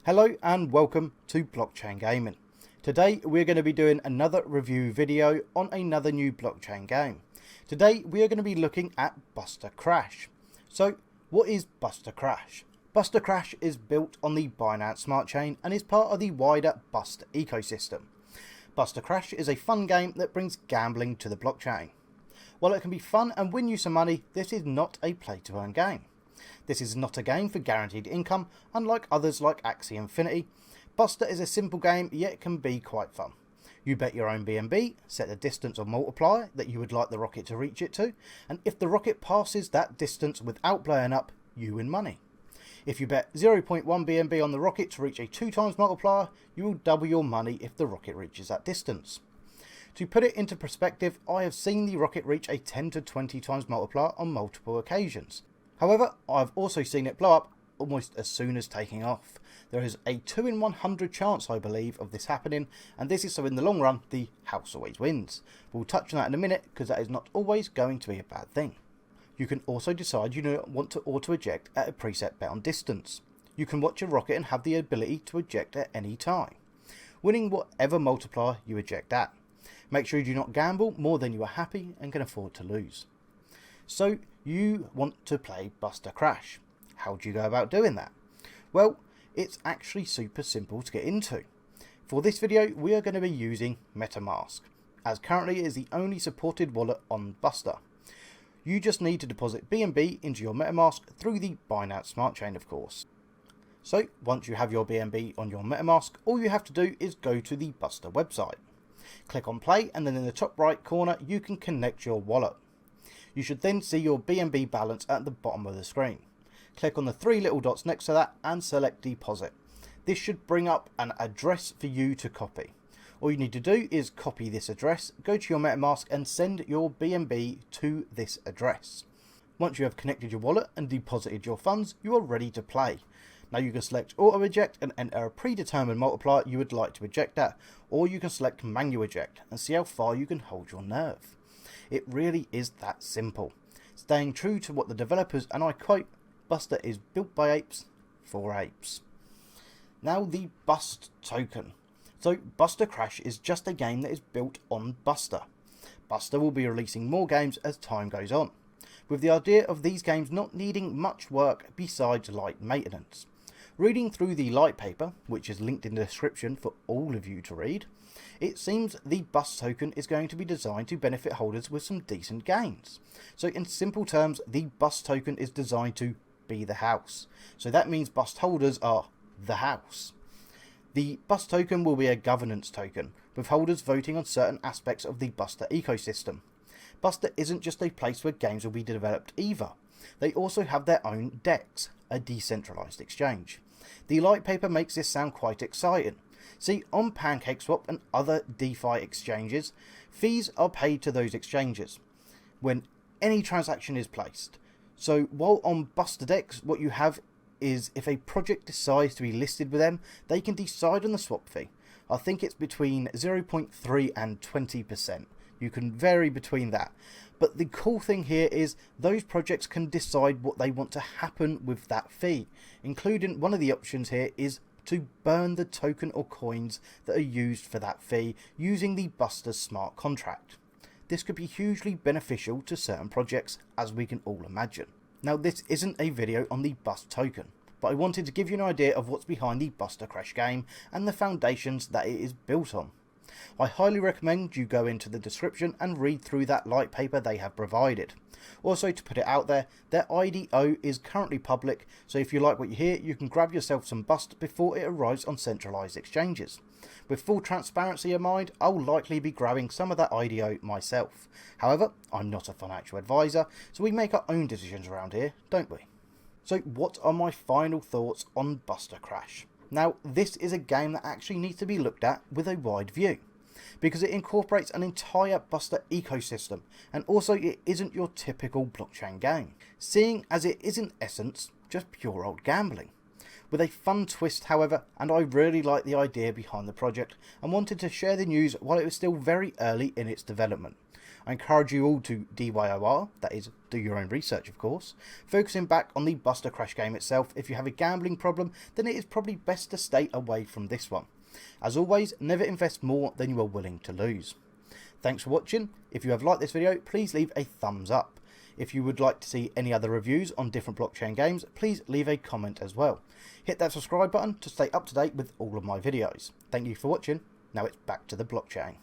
Hello and welcome to Blockchain Gaming. Today we're going to be doing another review video on another new blockchain game. Today we are going to be looking at Busta Crash. So what is Busta Crash? Busta Crash is built on the Binance Smart Chain and is part of the wider Busta ecosystem. Busta Crash is a fun game that brings gambling to the blockchain. While it can be fun and win you some money, this is not a play to earn game. This is not a game for guaranteed income, unlike others like Axie Infinity. Busta is a simple game, yet can be quite fun. You bet your own BNB, set the distance or multiplier that you would like the rocket to reach it to, and if the rocket passes that distance without blowing up, you win money. If you bet 0.1 BNB on the rocket to reach a 2 times multiplier, you will double your money if the rocket reaches that distance. To put it into perspective, I have seen the rocket reach a 10 to 20 times multiplier on multiple occasions. However, I've also seen it blow up almost as soon as taking off. There is a 2 in 100 chance, I believe, of this happening, and this is so in the long run, the house always wins. We'll touch on that in a minute, because that is not always going to be a bad thing. You can also decide you don't want to auto-eject at a preset bound distance. You can watch your rocket and have the ability to eject at any time, winning whatever multiplier you eject at. Make sure you do not gamble more than you are happy and can afford to lose. So, you want to play Busta Crash. How do you go about doing that? Well, it's actually super simple to get into. For this video, we are going to be using MetaMask, as currently it is the only supported wallet on Busta. You just need to deposit BNB into your MetaMask through the Binance Smart Chain, of course. So, once you have your BNB on your MetaMask, all you have to do is go to the Busta website. Click on play, and then in the top right corner, you can connect your wallet. You should then see your BNB balance at the bottom of the screen. Click on the 3 little dots next to that and select deposit. This should bring up an address for you to copy. All you need to do is copy this address, go to your MetaMask and send your BNB to this address. Once you have connected your wallet and deposited your funds, you are ready to play. Now you can select auto eject and enter a predetermined multiplier you would like to eject at, or you can select manual eject and see how far you can hold your nerve. It really is that simple, staying true to what the developers, and I quote, Busta is built by apes for apes. Now the Bust token. So Busta Crash is just a game that is built on Busta. Busta will be releasing more games as time goes on, with the idea of these games not needing much work besides light maintenance. Reading through the light paper, which is linked in the description for all of you to read, it seems the Bust token is going to be designed to benefit holders with some decent gains. So in simple terms, the Bust token is designed to be the house. So that means Bust holders are the house. The Bust token will be a governance token, with holders voting on certain aspects of the Busta ecosystem. Busta isn't just a place where games will be developed either. They also have their own DEX, a decentralized exchange. The light paper makes this sound quite exciting. See, on PancakeSwap and other DeFi exchanges, fees are paid to those exchanges when any transaction is placed. So while on Busta DEX, what you have is if a project decides to be listed with them, they can decide on the swap fee. I think it's between 0.3 and 20%. You can vary between that. But the cool thing here is those projects can decide what they want to happen with that fee, including one of the options here is to burn the token or coins that are used for that fee using the Busta smart contract. This could be hugely beneficial to certain projects, as we can all imagine. Now this isn't a video on the Bust token, but I wanted to give you an idea of what's behind the Busta Crash game and the foundations that it is built on. I highly recommend you go into the description and read through that light paper they have provided. Also, to put it out there, their IDO is currently public, so if you like what you hear, you can grab yourself some Bust before it arrives on centralised exchanges. With full transparency in mind, I'll likely be grabbing some of that IDO myself. However, I'm not a financial advisor, so we make our own decisions around here, don't we? So what are my final thoughts on Busta Crash? Now, this is a game that actually needs to be looked at with a wide view, because it incorporates an entire Busta ecosystem, and also it isn't your typical blockchain game, seeing as it is in essence just pure old gambling. With a fun twist, however, and I really like the idea behind the project and wanted to share the news while it was still very early in its development. I encourage you all to DYOR, that is, do your own research of course, focusing back on the Busta Crash game itself. If you have a gambling problem, then it is probably best to stay away from this one. As always, never invest more than you are willing to lose. Thanks for watching. If you have liked this video, please leave a thumbs up. If you would like to see any other reviews on different blockchain games, please leave a comment as well. Hit that subscribe button to stay up to date with all of my videos. Thank you for watching. Now it's back to the blockchain.